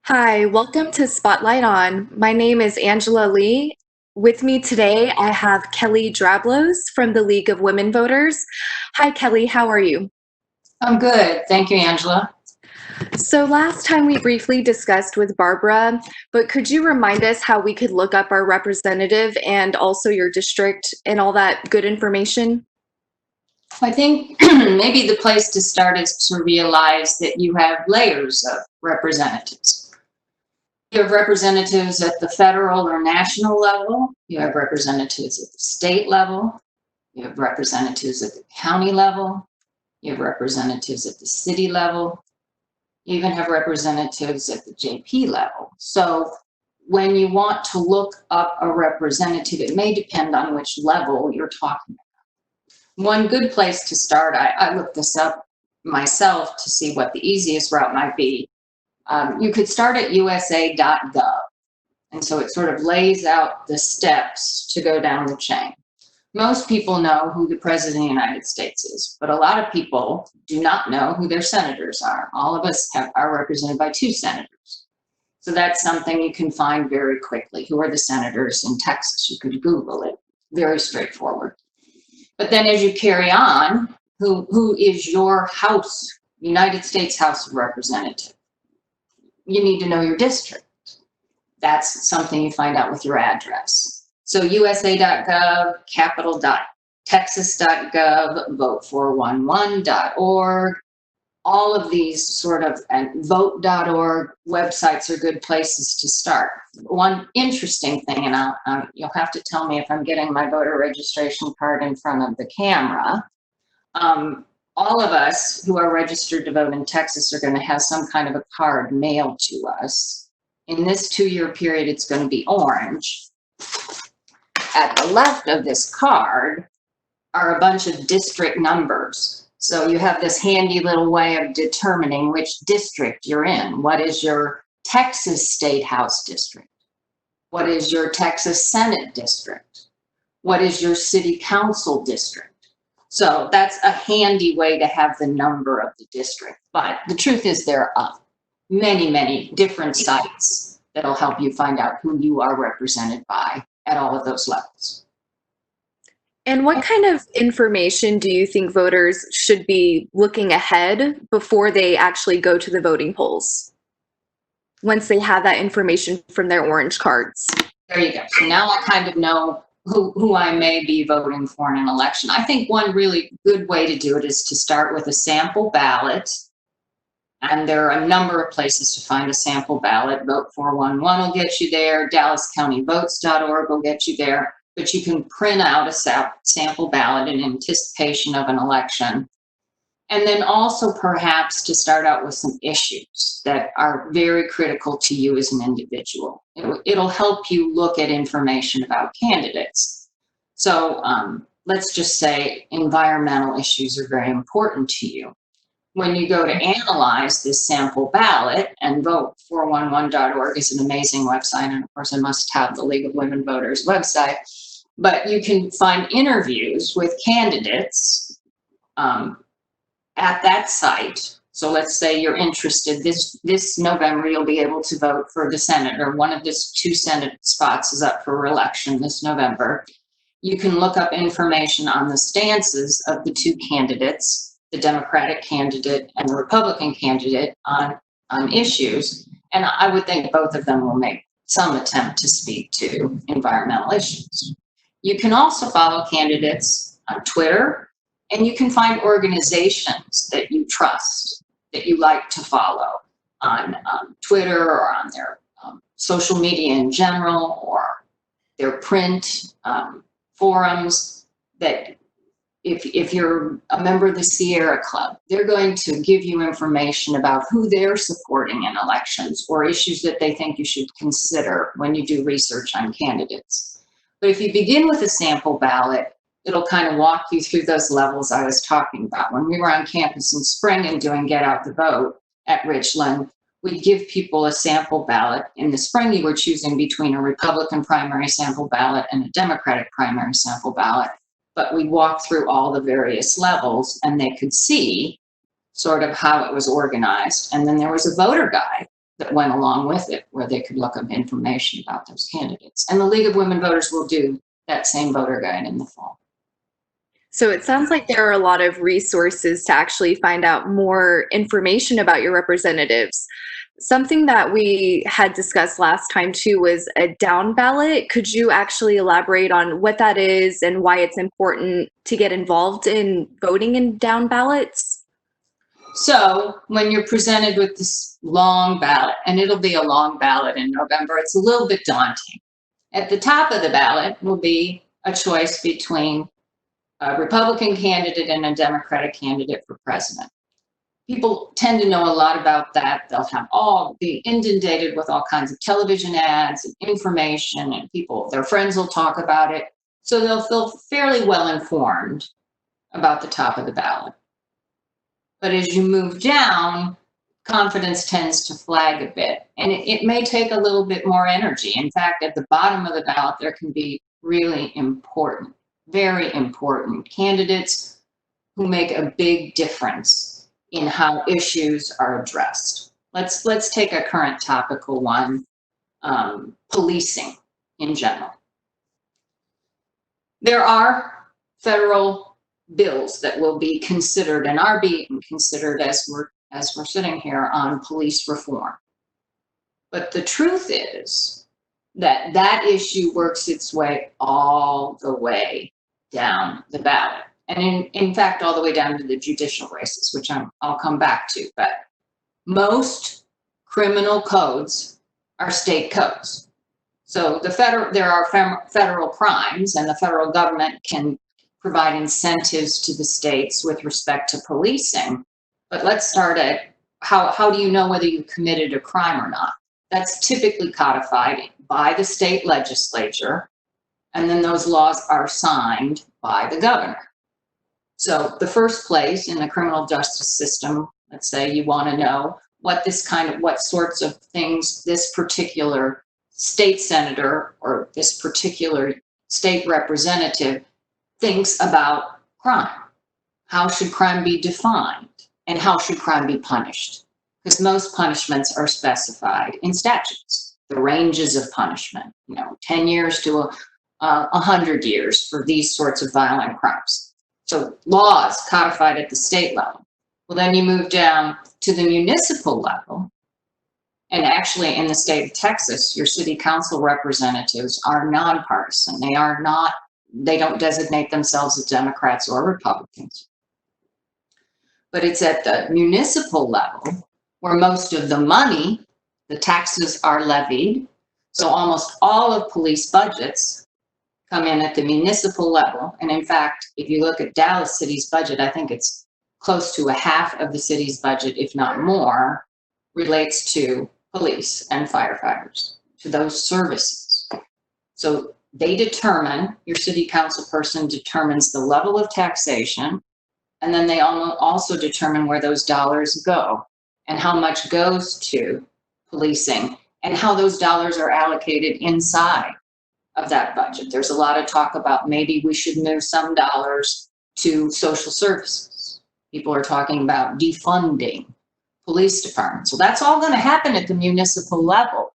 Hi, welcome to Spotlight On. My name is Angela Lee. With me today, I have Kelly Drablos from the League of Women Voters. Hi, Kelly, how are you? I'm good. Thank you, Angela. So, last time we briefly discussed with Barbara, but could you remind us how we could look up our representative and also your district and all that good information? I think maybe the place to start is to realize that you have layers of representatives. You have representatives at the federal or national level. You have representatives at the state level. You have representatives at the county level. You have representatives at the city level. You even have representatives at the JP level. So when you want to look up a representative, it may depend on which level you're talking about. One good place to start, I looked this up myself to see what the easiest route might be. You could start at usa.gov. And so it sort of lays out the steps to go down the chain. Most people know who the President of the United States is, but a lot of people do not know who their senators are. All of us are represented by two senators. So that's something you can find very quickly. Who are the senators in Texas? You could Google it. Very straightforward. But then as you carry on, who is your House, United States House of Representatives? You need to know your district. That's something you find out with your address. So usa.gov, capital.texas.gov, vote411.org, all of these sort of, and vote.org websites are good places to start. One interesting thing, and you'll have to tell me if I'm getting my voter registration card in front of the camera. All of us who are registered to vote in Texas are going to have some kind of a card mailed to us. In this 2-year period, it's going to be orange. At the left of this card are a bunch of district numbers. So you have this handy little way of determining which district you're in. What is your Texas State House district? What is your Texas Senate district? What is your City Council district? So that's a handy way to have the number of the district. But the truth is there are many, many different sites that'll help you find out who you are represented by at all of those levels. And what kind of information do you think voters should be looking ahead before they actually go to the voting polls? Once they have that information from their orange cards. There you go. So now I kind of know who I may be voting for in an election. I think one really good way to do it is to start with a sample ballot. And there are a number of places to find a sample ballot. Vote 411 will get you there. DallasCountyVotes.org will get you there. But you can print out a sample ballot in anticipation of an election. And then also perhaps to start out with some issues that are very critical to you as an individual. It'll help you look at information about candidates. So let's just say environmental issues are very important to you. When you go to analyze this sample ballot, and vote411.org is an amazing website, and of course I must have the League of Women Voters website, but you can find interviews with candidates at that site. So let's say you're interested, this November you'll be able to vote for the Senate, or one of the 2 Senate spots is up for re-election this November. You can look up information on the stances of the 2 candidates, the Democratic candidate and the Republican candidate on issues. And I would think both of them will make some attempt to speak to environmental issues. You can also follow candidates on Twitter, and you can find organizations that you trust, that you like to follow on Twitter or on their social media in general, or their print forums. That if you're a member of the Sierra Club, they're going to give you information about who they're supporting in elections or issues that they think you should consider when you do research on candidates. But if you begin with a sample ballot, it'll kind of walk you through those levels I was talking about. When we were on campus in spring and doing Get Out the Vote at Richland, we'd give people a sample ballot. In the spring, you were choosing between a Republican primary sample ballot and a Democratic primary sample ballot. But we walked through all the various levels, and they could see sort of how it was organized. And then there was a voter guide that went along with it, where they could look up information about those candidates. And the League of Women Voters will do that same voter guide in the fall. So it sounds like there are a lot of resources to actually find out more information about your representatives. Something that we had discussed last time too was a down ballot. Could you actually elaborate on what that is and why it's important to get involved in voting in down ballots? So when you're presented with this long ballot, and it'll be a long ballot in November, it's a little bit daunting. At the top of the ballot will be a choice between a Republican candidate and a Democratic candidate for president. People tend to know a lot about that. They'll be inundated with all kinds of television ads and information, and their friends will talk about it. So they'll feel fairly well informed about the top of the ballot. But as you move down, confidence tends to flag a bit, and it may take a little bit more energy. In fact, at the bottom of the ballot, there can be really important, very important candidates who make a big difference in how issues are addressed. Let's take a current topical one, policing in general. There are federal bills that will be considered and are being considered as we're sitting here on police reform. But the truth is that that issue works its way all the way down the ballot. And in fact, all the way down to the judicial races, which I'll come back to. But most criminal codes are state codes. So there are federal crimes, and the federal government can provide incentives to the states with respect to policing. But let's start at how do you know whether you committed a crime or not? That's typically codified by the state legislature, and then those laws are signed by the governor. So the first place in the criminal justice system, let's say you want to know what sorts of things this particular state senator or this particular state representative thinks about crime. How should crime be defined? And how should crime be punished? Because most punishments are specified in statutes. The ranges of punishment, 10 years to 100 years for these sorts of violent crimes. So laws codified at the state level. Well, then you move down to the municipal level. And actually in the state of Texas, your city council representatives are nonpartisan. They don't designate themselves as Democrats or Republicans. But it's at the municipal level where most of the money, the taxes are levied. So almost all of police budgets come in at the municipal level. And in fact, if you look at Dallas City's budget, I think it's close to a half of the city's budget, if not more, relates to police and firefighters, to those services. So your city council person determines the level of taxation, and then they also determine where those dollars go and how much goes to policing and how those dollars are allocated inside of that budget. There's a lot of talk about maybe we should move some dollars to social services. People are talking about defunding police departments. Well, that's all going to happen at the municipal level.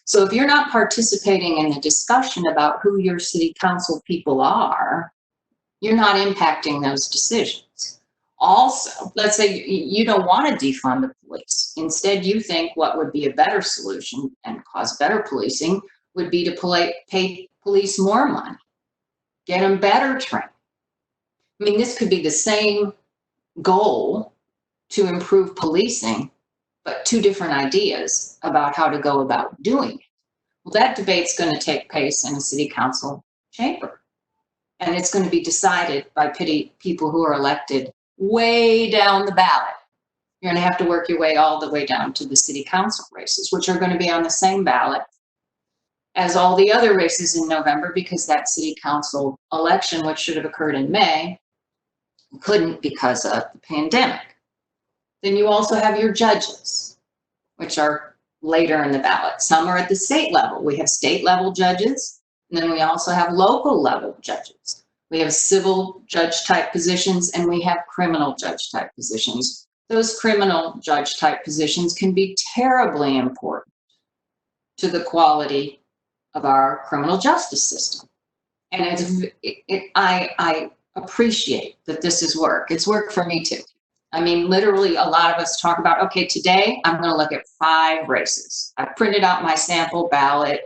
So if you're not participating in the discussion about who your city council people are, you're not impacting those decisions. Also, let's say you don't want to defund the police. Instead, you think what would be a better solution and cause better policing would be to pay police more money, get them better training. I mean, this could be the same goal to improve policing, but two different ideas about how to go about doing it. Well, that debate's going to take place in a city council chamber, and it's going to be decided by people who are elected way down the ballot. You're going to have to work your way all the way down to the city council races, which are going to be on the same ballot as all the other races in November, because that city council election, which should have occurred in May, couldn't because of the pandemic. Then you also have your judges, which are later in the ballot. Some are at the state level. We have state level judges, and then we also have local level judges. We have civil judge type positions, and we have criminal judge type positions. those criminal judge type positions can be terribly important to the quality of our criminal justice system. And I appreciate that this is work. It's work for me too. I mean, literally, a lot of us talk about, okay, today I'm going to look at 5 races. I printed out my sample ballot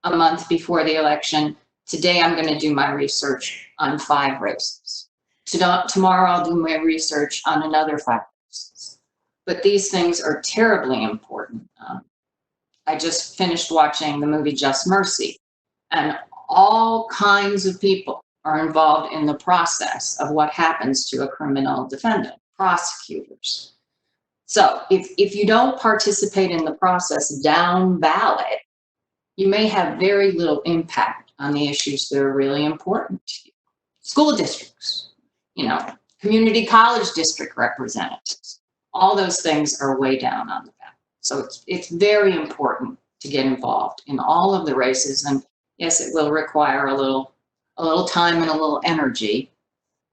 a month before the election. Today I'm going to do my research on 5 races. Tomorrow I'll do my research on another 5 races. But these things are terribly important. I just finished watching the movie Just Mercy, and all kinds of people are involved in the process of what happens to a criminal defendant, prosecutors. So if you don't participate in the process down ballot, you may have very little impact on the issues that are really important to you. School districts, community college district representatives, all those things are way down on the ballot. So it's very important to get involved in all of the races. And yes, it will require a little time and a little energy,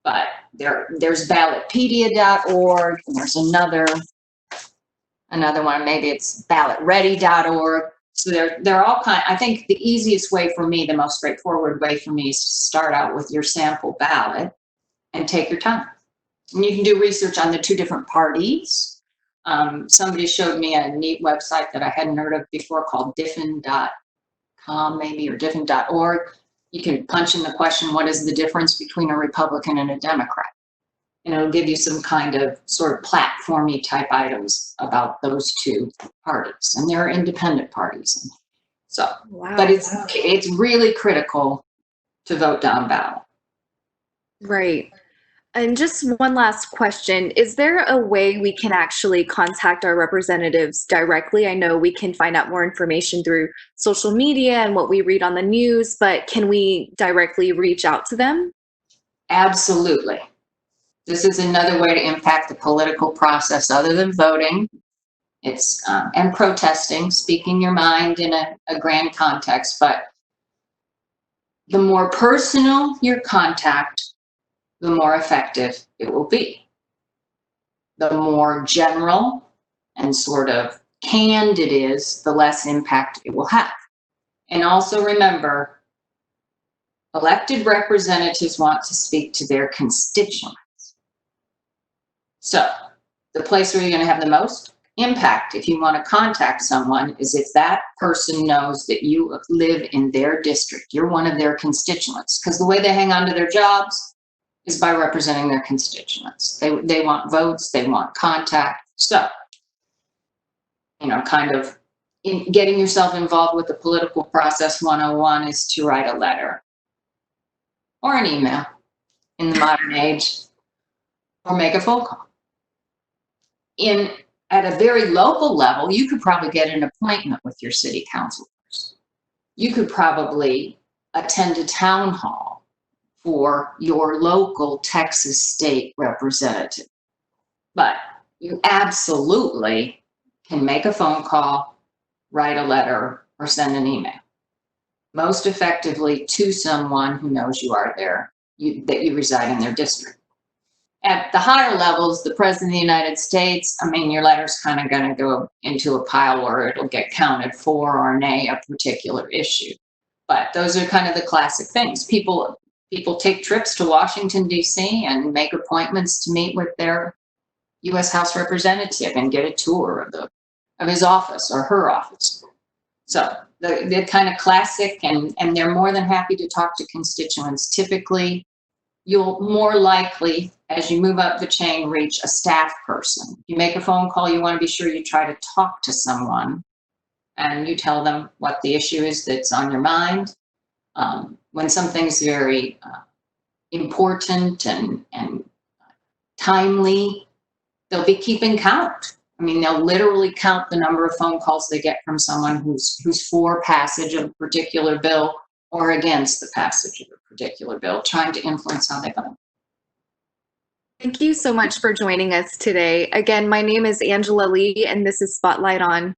but there's ballotpedia.org, and there's another one, maybe it's ballotready.org. So they're all I think the easiest way for me, the most straightforward way for me, is to start out with your sample ballot and take your time. And you can do research on the 2 different parties. Somebody showed me a neat website that I hadn't heard of before called diffin.com maybe, or diffin.org. You can punch in the question, what is the difference between a Republican and a Democrat? And it'll give you some kind of sort of platformy type items about those 2 parties. And they're independent parties. So, wow. But it's really critical to vote down ballot. Right. And just one last question. Is there a way we can actually contact our representatives directly? I know we can find out more information through social media and what we read on the news, but can we directly reach out to them? Absolutely. This is another way to impact the political process other than voting. It's and protesting, speaking your mind in a grand context. But the more personal your contact, the more effective it will be. The more general and sort of canned it is, the less impact it will have. And also remember, elected representatives want to speak to their constituents. So the place where you're going to have the most impact if you want to contact someone is if that person knows that you live in their district. You're one of their constituents, because the way they hang on to their jobs is by representing their constituents. They want votes, they want contact. So, kind of in getting yourself involved with the political process 101 is to write a letter or an email in the modern age, or make a phone call. At a very local level, you could probably get an appointment with your city councilors. You could probably attend a town hall for your local Texas state representative. But you absolutely can make a phone call, write a letter, or send an email. Most effectively to someone who knows you are there, that you reside in their district. At the higher levels, the President of the United States, your letter's kind of going to go into a pile where it'll get counted for or nay a particular issue. But those are kind of the classic things. People take trips to Washington, D.C. and make appointments to meet with their U.S. House representative and get a tour of his office or her office. So they're kind of classic, and they're more than happy to talk to constituents. Typically, you'll more likely, as you move up the chain, reach a staff person. If you make a phone call, you want to be sure you try to talk to someone and you tell them what the issue is that's on your mind. When something's very important and timely, they'll be keeping count. They'll literally count the number of phone calls they get from someone who's for passage of a particular bill or against the passage of a particular bill, trying to influence how they vote. Thank you so much for joining us today. Again, my name is Angela Lee, and this is Spotlight On.